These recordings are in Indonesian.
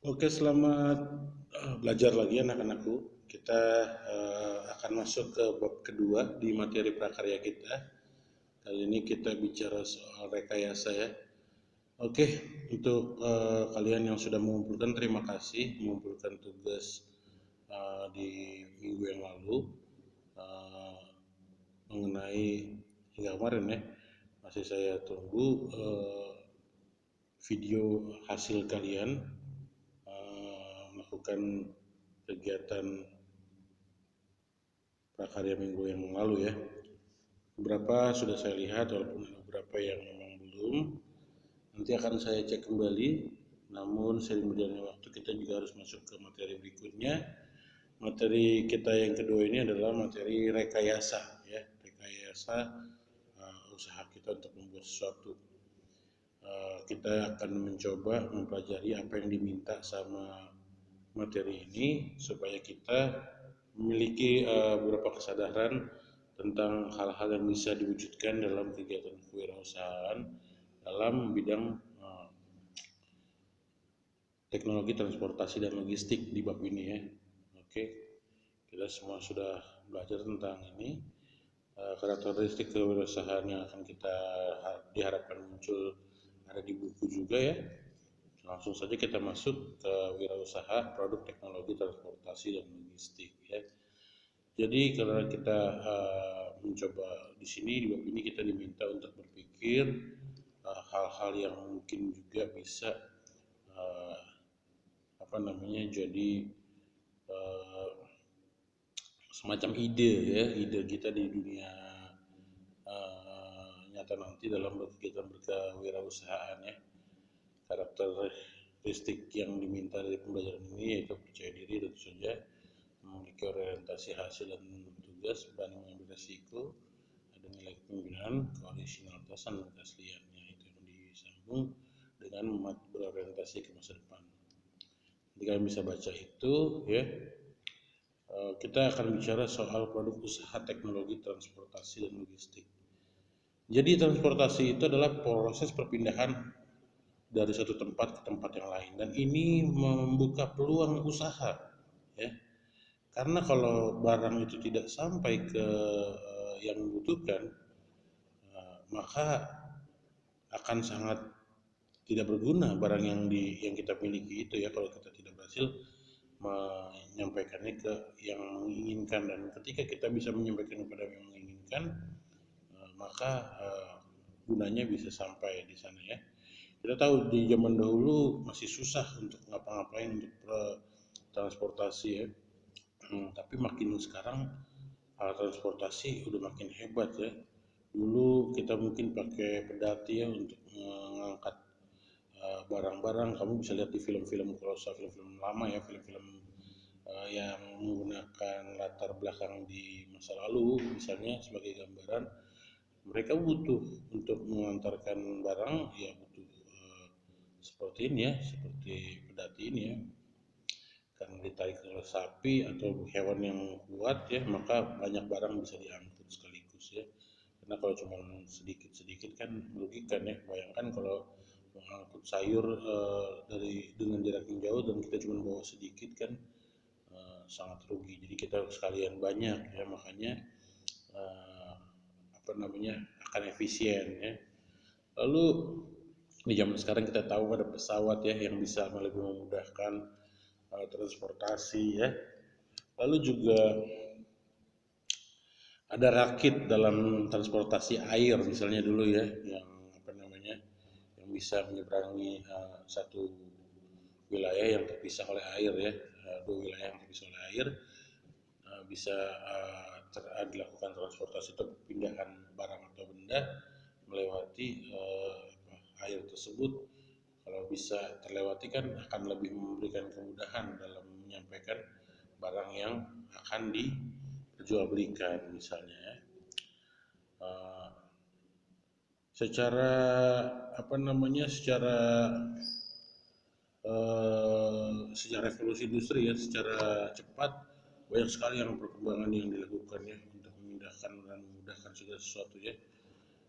Oke, selamat belajar lagi anak-anakku. Kita akan masuk ke bab kedua di materi prakarya kita. Kali ini kita bicara soal rekayasa ya. Oke, untuk kalian yang sudah mengumpulkan, terima kasih mengumpulkan tugas di minggu yang lalu eh, mengenai hingga kemarin ya. Masih saya tunggu video hasil kalian melakukan kegiatan prakarya minggu yang lalu ya. Beberapa sudah saya lihat walaupun ada beberapa yang memang belum. Nanti akan saya cek kembali. Namun seiring berjalannya waktu kita juga harus masuk ke materi berikutnya. Materi kita yang kedua ini adalah materi rekayasa ya, rekayasa usaha kita untuk membuat sesuatu. Kita akan mencoba mempelajari apa yang diminta sama materi ini supaya kita memiliki beberapa kesadaran tentang hal-hal yang bisa diwujudkan dalam kegiatan kewirausahaan dalam bidang teknologi transportasi dan logistik di bab ini ya. Oke, kita semua sudah belajar tentang ini. Karakteristik kewirausahaan yang akan kita diharapkan muncul ada di buku juga ya. Langsung saja kita masuk ke wirausaha produk teknologi transportasi dan logistik ya. Jadi karena kita mencoba di sini di bab ini kita diminta untuk berpikir hal-hal yang mungkin juga bisa uh, apa namanya jadi uh, semacam ide ya, ide kita di dunia nyata nanti dalam kegiatan berkewirausahaan ya. Karakteristik yang diminta dari pembelajaran ini yaitu percaya diri, tentu saja memiliki orientasi hasil dan tugas, berani mengambil resiko, ada nilai kepemimpinan, koordinasitas dan keasliannya itu yang disambung dengan berorientasi ke masa depan. Jadi kalian bisa baca itu ya. Kita akan bicara soal produk usaha teknologi transportasi dan logistik. Jadi transportasi itu adalah proses perpindahan dari satu tempat ke tempat yang lain dan ini membuka peluang usaha ya. Karena kalau barang itu tidak sampai ke yang membutuhkan, maka akan sangat tidak berguna barang yang kita miliki itu ya kalau kita tidak berhasil menyampaikannya ke yang menginginkan, dan ketika kita bisa menyampaikan kepada yang menginginkan, maka gunanya bisa sampai di sana ya. Kita tahu di zaman dahulu masih susah untuk ngapa-ngapain untuk transportasi ya. Tapi makin sekarang alat transportasi udah makin hebat ya. Dulu kita mungkin pakai pedati ya untuk mengangkat barang-barang. Kamu bisa lihat di film-film, kalau film-film lama ya, film-film yang menggunakan latar belakang di masa lalu misalnya sebagai gambaran, mereka butuh untuk mengantarkan barang ya, butuh seperti ini ya, seperti pedati ini ya, karena ditarik oleh sapi atau hewan yang kuat ya, maka banyak barang bisa diangkut sekaligus ya. Karena kalau cuma sedikit-sedikit kan merugikan ya. Bayangkan kalau mengangkut sayur dari dengan jarak yang jauh dan kita cuma bawa sedikit kan sangat rugi. Jadi kita sekalian banyak ya, makanya uh, apa namanya akan efisien ya. Lalu di zaman sekarang kita tahu ada pesawat ya yang bisa lebih memudahkan transportasi ya. Lalu juga ada rakit dalam transportasi air misalnya dulu ya, yang apa namanya yang bisa menyeberangi satu wilayah yang terpisah oleh air ya, dua wilayah yang terpisah oleh air, bisa dilakukan transportasi atau pindahan barang atau benda melewati air tersebut. Kalau bisa terlewati kan akan lebih memberikan kemudahan dalam menyampaikan barang yang akan diperjualbelikan misalnya ya. Uh, secara apa namanya secara revolusi industri ya, secara cepat banyak sekali yang perkembangan yang dilakukan ya untuk memindahkan dan memudahkan segala sesuatu ya.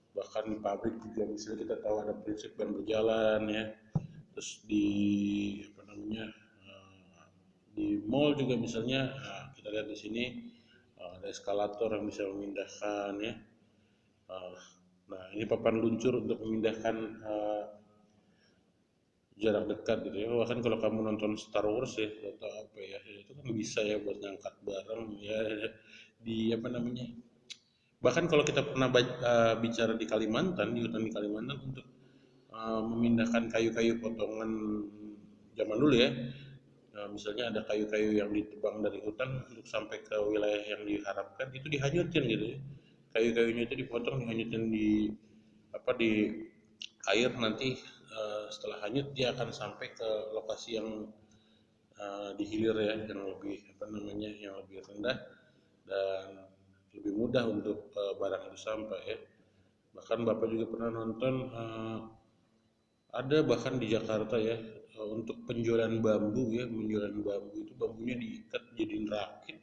Bahkan di pabrik juga misalnya kita tahu ada prinsip yang berjalan ya, terus di apa namanya mall juga misalnya, kita lihat di sini ada eskalator yang bisa memindahkan ya. Nah, ini papan luncur untuk memindahkan jarak dekat gitu ya. Bahkan kalau kamu nonton Star Wars ya atau apa ya, itu kan bisa ya buat ngangkat barang ya di apa namanya. Bahkan kalau kita pernah bicara di Kalimantan, di hutan di Kalimantan untuk memindahkan kayu-kayu potongan zaman dulu ya. Misalnya ada kayu-kayu yang ditebang dari hutan untuk sampai ke wilayah yang diharapkan itu dihanyutin gitu ya. Kayu-kayunya itu dipotong, dihanyutin di apa di air, nanti setelah hanyut dia akan sampai ke lokasi yang di hilir ya, yang lebih apa namanya, yang lebih rendah dan lebih mudah untuk barang itu sampai ya. Bahkan Bapak juga pernah nonton ada bahkan di Jakarta ya, untuk penjualan bambu ya, penjualan bambu itu bambunya diikat jadi rakit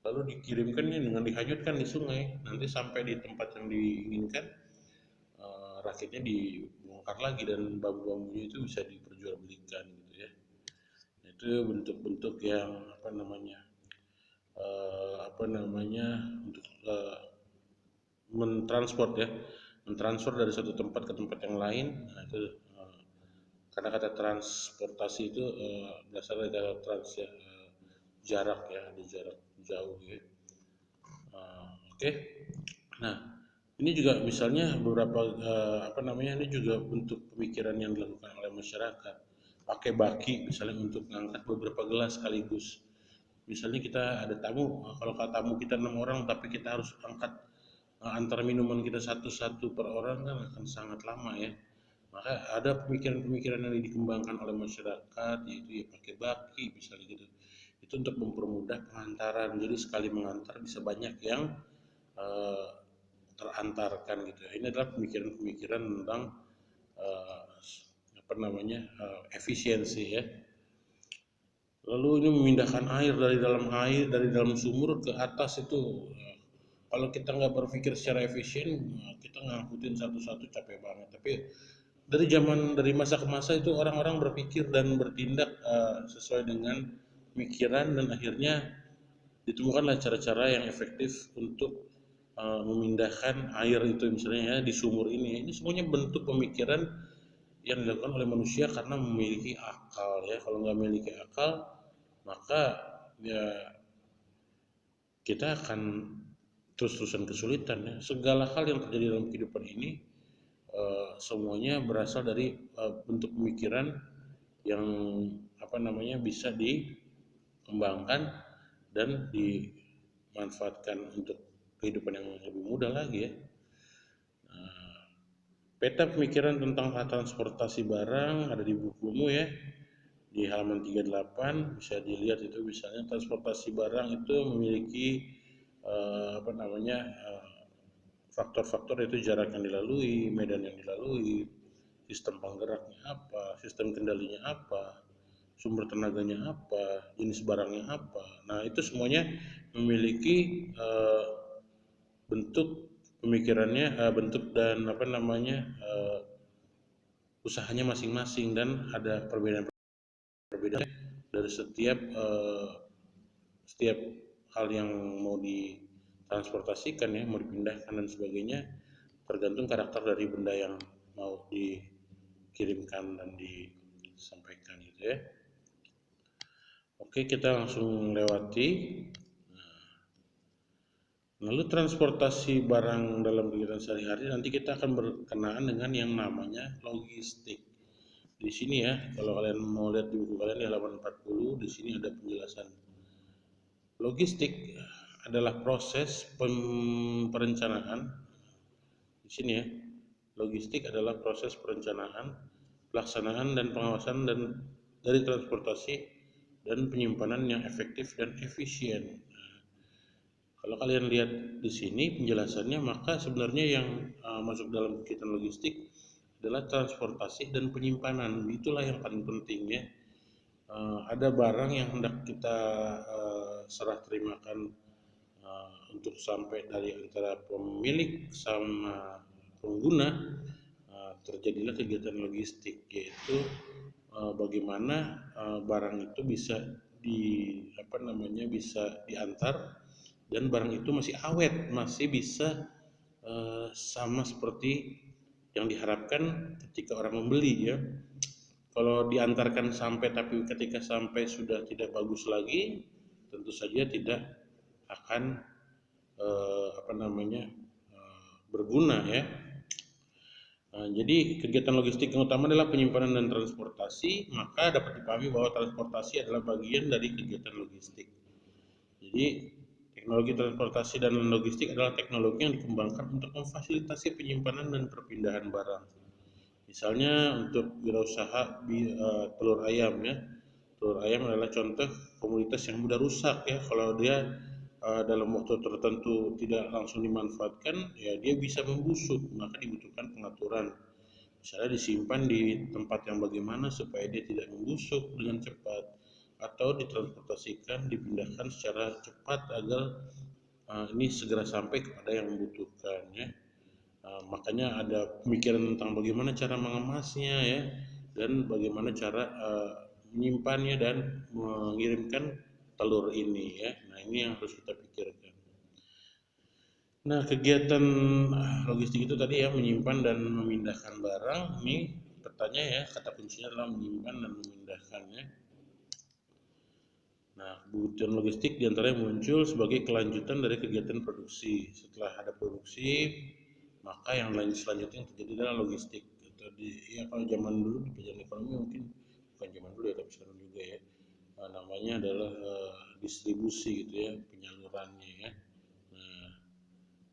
lalu dikirimkannya dengan dihanyutkan di sungai, nanti sampai di tempat yang diinginkan rakitnya dibongkar lagi dan bambu-bambunya itu bisa diperjualbelikan gitu ya. Itu bentuk-bentuk yang apa namanya untuk mentransport ya, mentransfer dari satu tempat ke tempat yang lain. Nah, itu karena kata transportasi itu berasal dari kata trans ya, jarak ya, di jarak jauh ya. Oke. Nah, ini juga misalnya beberapa apa namanya, ini juga bentuk pemikiran yang dilakukan oleh masyarakat. Pakai baki misalnya untuk mengangkat beberapa gelas sekaligus. Misalnya kita ada tamu, kalau tamu kita 6 orang tapi kita harus angkat antar minuman kita satu-satu per orang kan akan sangat lama ya. Maka ada pemikiran-pemikiran yang dikembangkan oleh masyarakat, yaitu ya pakai baki misalnya gitu. Itu untuk mempermudah pengantaran. Jadi sekali mengantar bisa banyak yang eh, terantarkan gitu. Ini adalah pemikiran-pemikiran tentang eh, apa namanya, efisiensi ya. Lalu ini memindahkan air dari dalam sumur ke atas itu, kalau kita nggak berpikir secara efisien, kita ngangkutin satu-satu capek banget. Tapi dari masa ke masa itu orang-orang berpikir dan bertindak sesuai dengan pemikiran, dan akhirnya ditemukanlah cara-cara yang efektif untuk memindahkan air itu misalnya ya di sumur ini. Ini semuanya bentuk pemikiran yang dilakukan oleh manusia karena memiliki akal ya. Kalau nggak memiliki akal, maka ya kita akan terus-terusan kesulitan ya. Segala hal yang terjadi dalam kehidupan ini semuanya berasal dari bentuk pemikiran yang apa namanya bisa dikembangkan dan dimanfaatkan untuk kehidupan yang lebih mudah lagi ya. Peta pemikiran tentang transportasi barang ada di bukumu ya, di halaman 38 bisa dilihat. Itu misalnya transportasi barang itu memiliki apa namanya, faktor-faktor, yaitu jarak yang dilalui, medan yang dilalui, sistem penggeraknya apa, sistem kendalinya apa, sumber tenaganya apa, jenis barangnya apa. Nah, itu semuanya memiliki bentuk pemikirannya, bentuk dan apa namanya, usahanya masing-masing, dan ada perbedaan dari setiap hal yang mau ditransportasikan ya, mau dipindahkan dan sebagainya, tergantung karakter dari benda yang mau dikirimkan dan disampaikan gitu ya. Oke, kita langsung lewati. Lalu transportasi barang dalam kegiatan sehari-hari, nanti kita akan berkenaan dengan yang namanya logistik. Di sini ya, kalau kalian mau lihat di buku kalian di halaman 40, di sini ada penjelasan. Logistik adalah proses perencanaan. Di sini ya, logistik adalah proses perencanaan, pelaksanaan dan pengawasan dari transportasi dan penyimpanan yang efektif dan efisien. Kalau kalian lihat di sini penjelasannya, maka sebenarnya yang masuk dalam kegiatan logistik adalah transportasi dan penyimpanan. Itulah yang paling penting ya. Ada barang yang hendak kita serah terimakan untuk sampai dari antara pemilik sama pengguna, terjadilah kegiatan logistik, yaitu bagaimana barang itu bisa bisa diantar dan barang itu masih awet, masih bisa sama seperti yang diharapkan ketika orang membeli ya. Kalau diantarkan sampai tapi ketika sampai sudah tidak bagus lagi, tentu saja tidak akan berguna ya. Jadi kegiatan logistik yang utama adalah penyimpanan dan transportasi, maka dapat dipahami bahwa transportasi adalah bagian dari kegiatan logistik. Jadi teknologi transportasi dan logistik adalah teknologi yang dikembangkan untuk memfasilitasi penyimpanan dan perpindahan barang. Misalnya untuk wirausaha telur ayam ya. Telur ayam adalah contoh komoditas yang mudah rusak ya. Kalau dia dalam waktu tertentu tidak langsung dimanfaatkan, ya dia bisa membusuk, maka dibutuhkan pengaturan. Misalnya disimpan di tempat yang bagaimana supaya dia tidak membusuk dengan cepat, atau ditransportasikan, dipindahkan secara cepat agar ini segera sampai kepada yang membutuhkan ya. Makanya ada pemikiran tentang bagaimana cara mengemasnya ya, dan bagaimana cara menyimpannya dan mengirimkan telur ini ya. Nah ini yang harus kita pikirkan. Nah kegiatan logistik itu tadi ya, menyimpan dan memindahkan barang. Ini bertanya ya, kata kuncinya adalah menyimpan dan memindahkannya. Nah kebutuhan logistik diantaranya muncul sebagai kelanjutan dari kegiatan produksi. Setelah ada produksi, maka yang lain selanjutnya yang terjadi adalah logistik. Ya kalau zaman dulu di pelajaran ekonomi mungkin bukan zaman dulu ya, tapi sekarang juga ya, namanya adalah distribusi gitu ya, penyalurannya ya. Nah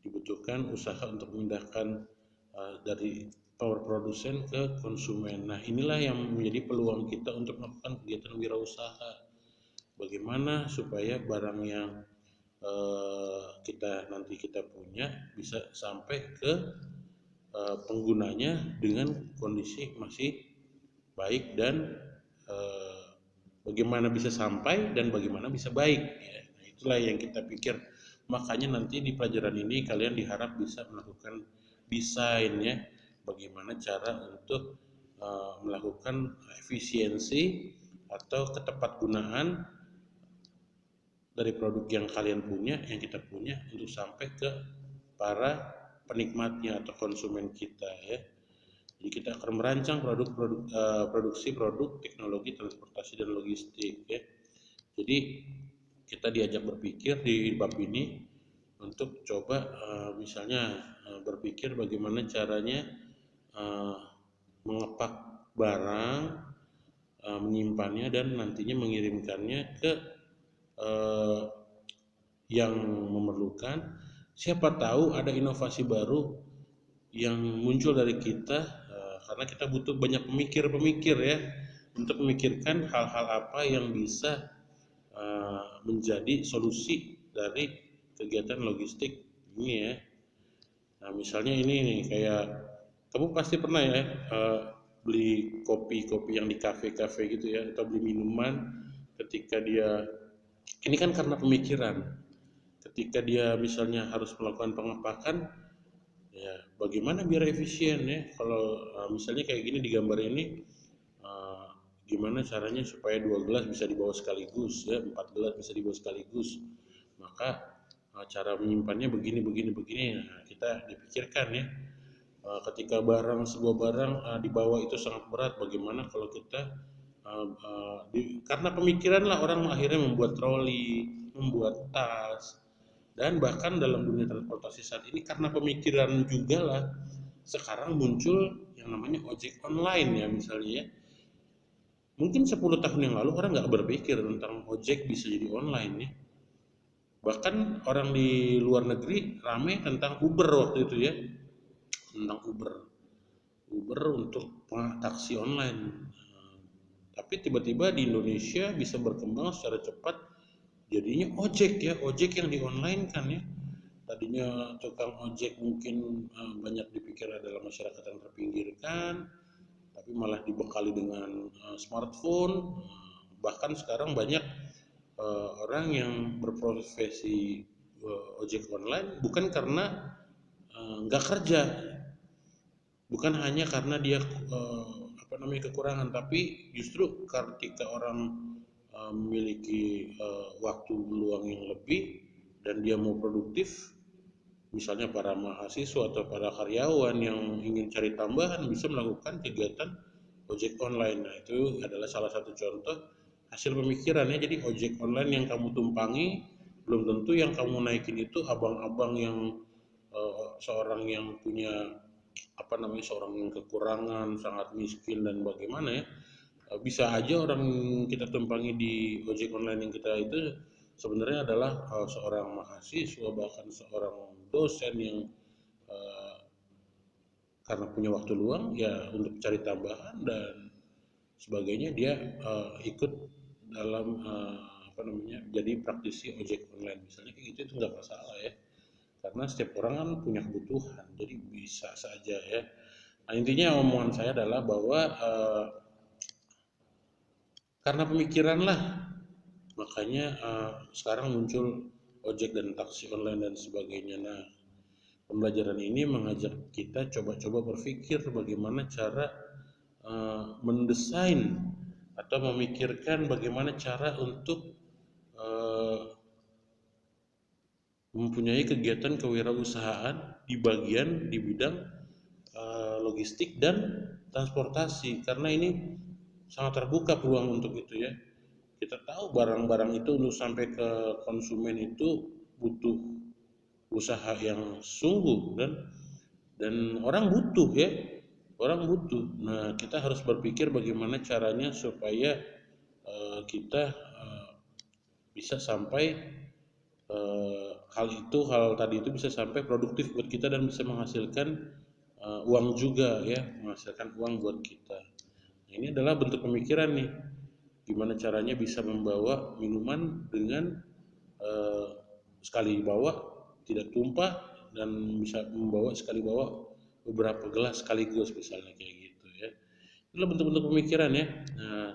dibutuhkan usaha untuk memindahkan dari power produsen ke konsumen. Nah inilah yang menjadi peluang kita untuk melakukan kegiatan wirausaha. Bagaimana supaya barang yang kita punya bisa sampai ke penggunanya dengan kondisi masih baik, dan bagaimana bisa sampai dan bagaimana bisa baik ya. Nah, itulah yang kita pikir. Makanya nanti di pelajaran ini kalian diharap bisa melakukan desain ya, bagaimana cara untuk melakukan efisiensi atau ketepatgunaan dari produk yang kalian punya, yang kita punya, untuk sampai ke para penikmatnya atau konsumen kita ya. Jadi kita akan merancang produksi produk teknologi transportasi dan logistik ya. Jadi kita diajak berpikir di bab ini untuk coba misalnya berpikir bagaimana caranya mengepak barang, menyimpannya dan nantinya mengirimkannya ke yang memerlukan. Siapa tahu ada inovasi baru yang muncul dari kita, karena kita butuh banyak pemikir-pemikir ya, untuk memikirkan hal-hal apa yang bisa menjadi solusi dari kegiatan logistik ini ya. Nah misalnya ini nih, kayak kamu pasti pernah ya beli kopi-kopi yang di kafe-kafe gitu ya, atau beli minuman ketika dia, ini kan karena pemikiran. Ketika dia misalnya harus melakukan pengepakan, ya bagaimana biar efisien ya. Kalau misalnya kayak gini di gambar ini, gimana caranya supaya 2 gelas bisa dibawa sekaligus ya, 4 gelas bisa dibawa sekaligus. Maka cara menyimpannya begini. Nah, kita dipikirkan ya. Ketika sebuah barang dibawa itu sangat berat, bagaimana kalau kita karena pemikiran lah orang akhirnya membuat troli, membuat tas, dan bahkan dalam dunia transportasi saat ini karena pemikiran juga lah sekarang muncul yang namanya ojek online ya misalnya ya. Mungkin 10 tahun yang lalu orang nggak berpikir tentang ojek bisa jadi online ya. Bahkan orang di luar negeri rame tentang Uber waktu itu ya, tentang Uber untuk taksi online. Tapi tiba-tiba di Indonesia bisa berkembang secara cepat, jadinya ojek ya, ojek yang di online kan ya. Tadinya tukang ojek mungkin banyak dipikir adalah masyarakat yang terpinggirkan, tapi malah dibekali dengan smartphone. Bahkan sekarang banyak orang yang berprofesi ojek online bukan karena nggak kerja, bukan hanya karena dia kekurangan, tapi justru ketika orang memiliki waktu luang yang lebih dan dia mau produktif, misalnya para mahasiswa atau para karyawan yang ingin cari tambahan bisa melakukan kegiatan ojek online. Nah, itu adalah salah satu contoh hasil pemikirannya. Jadi ojek online yang kamu tumpangi belum tentu yang kamu naikin itu abang-abang yang seorang yang punya seorang yang kekurangan, sangat miskin dan bagaimana ya. Bisa aja orang kita tumpangi di ojek online yang kita itu sebenarnya adalah seorang mahasiswa, bahkan seorang dosen yang uh, karena punya waktu luang ya untuk cari tambahan dan sebagainya, dia ikut dalam jadi praktisi ojek online misalnya kayak gitu. Itu nggak masalah ya, karena setiap orang kan punya kebutuhan, jadi bisa saja ya. Nah, intinya omongan saya adalah bahwa karena pemikiran lah, makanya sekarang muncul ojek dan taksi online dan sebagainya. Nah, pembelajaran ini mengajak kita coba-coba berpikir bagaimana cara mendesain atau memikirkan bagaimana cara untuk uh, mempunyai kegiatan kewirausahaan di bidang logistik dan transportasi, karena ini sangat terbuka peluang untuk itu ya. Kita tahu barang-barang itu untuk sampai ke konsumen itu butuh usaha yang sungguh dan orang butuh ya, orang butuh. Nah, kita harus berpikir bagaimana caranya supaya kita bisa sampai hal tadi itu bisa sampai produktif buat kita dan bisa menghasilkan uang juga ya, menghasilkan uang buat kita. Nah, ini adalah bentuk pemikiran nih, gimana caranya bisa membawa minuman dengan eh, sekali bawa tidak tumpah dan bisa membawa sekali bawa beberapa gelas sekaligus misalnya kayak gitu ya. Itulah bentuk-bentuk pemikiran ya. Nah,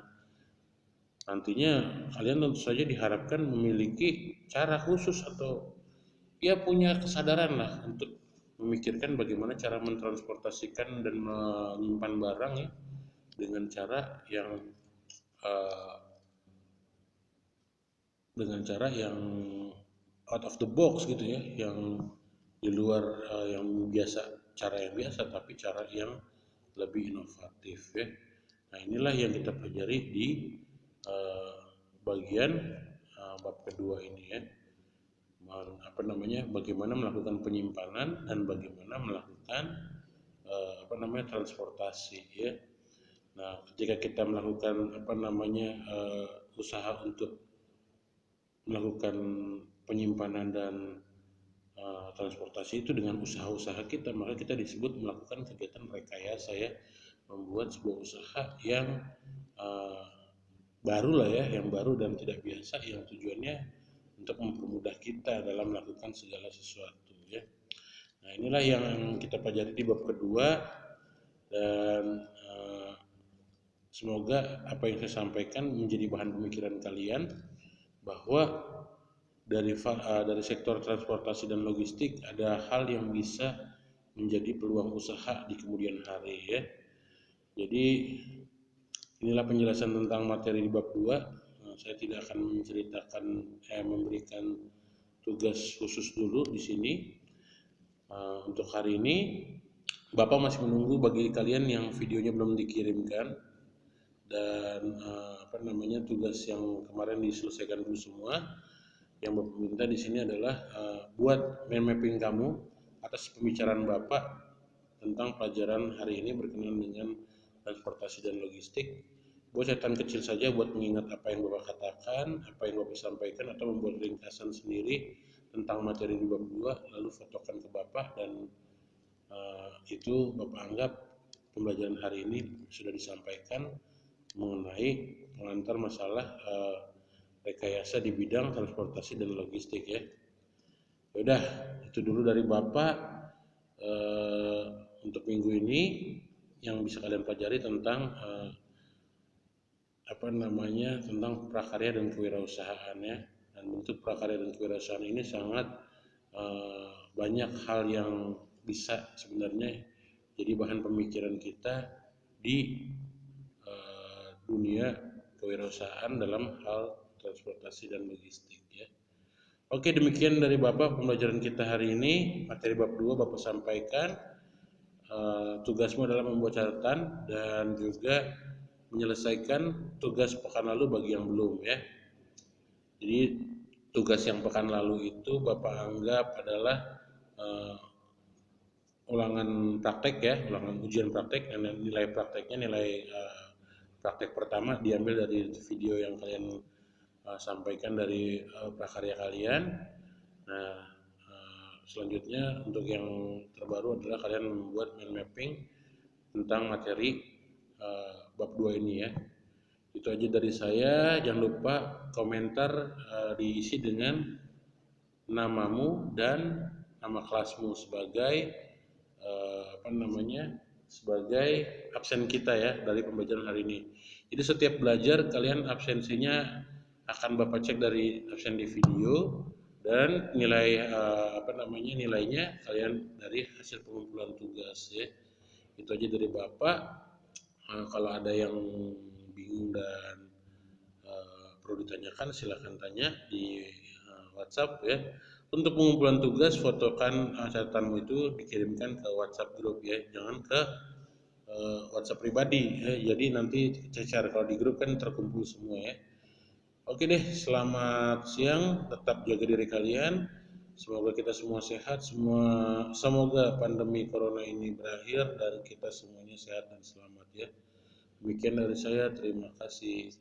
nantinya kalian tentu saja diharapkan memiliki cara khusus atau ya punya kesadaran lah untuk memikirkan bagaimana cara mentransportasikan dan menyimpan barang ya dengan cara yang uh, out of the box gitu ya, yang di luar yang biasa, cara yang biasa, tapi cara yang lebih inovatif ya. Nah, inilah yang kita pelajari di uh, bagian bab kedua ini ya. Bagaimana melakukan penyimpanan dan bagaimana melakukan transportasi ya. Nah, ketika kita melakukan usaha untuk melakukan penyimpanan dan transportasi itu dengan usaha-usaha kita, maka kita disebut melakukan kegiatan rekayasa ya, membuat sebuah usaha yang uh, baru lah ya, yang baru dan tidak biasa, yang tujuannya untuk mempermudah kita dalam melakukan segala sesuatu ya. Nah, inilah yang kita pelajari di bab kedua, dan semoga apa yang saya sampaikan menjadi bahan pemikiran kalian bahwa dari sektor transportasi dan logistik ada hal yang bisa menjadi peluang usaha di kemudian hari ya. Jadi inilah penjelasan tentang materi di bab 2. Saya tidak akan memberikan tugas khusus dulu di sini. Untuk hari ini Bapak masih menunggu bagi kalian yang videonya belum dikirimkan, dan tugas yang kemarin diselesaikan dulu semua. Yang Bapak minta di sini adalah buat mind mapping kamu atas pembicaraan Bapak tentang pelajaran hari ini berkenaan dengan transportasi dan logistik. Buat catatan kecil saja buat mengingat apa yang Bapak katakan, apa yang Bapak sampaikan, atau membuat ringkasan sendiri tentang materi di bab 2, lalu fotokan ke Bapak, dan itu Bapak anggap pembelajaran hari ini sudah disampaikan mengenai pengantar masalah rekayasa di bidang transportasi dan logistik ya. Yaudah, itu dulu dari Bapak untuk minggu ini yang bisa kalian pelajari tentang tentang prakarya dan kewirausahaan ya. Dan bentuk prakarya dan kewirausahaan ini sangat banyak hal yang bisa sebenarnya jadi bahan pemikiran kita di dunia kewirausahaan dalam hal transportasi dan logistik ya. Oke, demikian dari Bapak pembelajaran kita hari ini. Materi bab 2 Bapak sampaikan. Tugasmu adalah membuat catatan dan juga menyelesaikan tugas pekan lalu bagi yang belum ya. Jadi tugas yang pekan lalu itu Bapak anggap adalah ulangan praktek ya, ulangan ujian praktek, dan nilai prakteknya nilai praktek pertama diambil dari video yang kalian sampaikan dari prakarya kalian. Nah, selanjutnya untuk yang terbaru adalah kalian membuat mind mapping tentang materi bab 2 ini ya. Itu aja dari saya. Jangan lupa komentar diisi dengan namamu dan nama kelasmu sebagai sebagai absen kita ya dari pembelajaran hari ini. Jadi setiap belajar kalian absensinya akan Bapak cek dari absen di video dan nilai nilainya kalian dari hasil pengumpulan tugas ya. Itu aja dari Bapak. Kalau ada yang bingung dan perlu ditanyakan silahkan tanya di WhatsApp ya. Untuk pengumpulan tugas, fotokan catatanmu itu dikirimkan ke WhatsApp grup ya, jangan ke WhatsApp pribadi ya. Jadi nanti cecar, kalau di grup kan terkumpul semua ya. Oke deh, selamat siang, tetap jaga diri kalian. Semoga kita semua sehat, semoga pandemi corona ini berakhir dan kita semuanya sehat dan selamat ya. Demikian dari saya, terima kasih.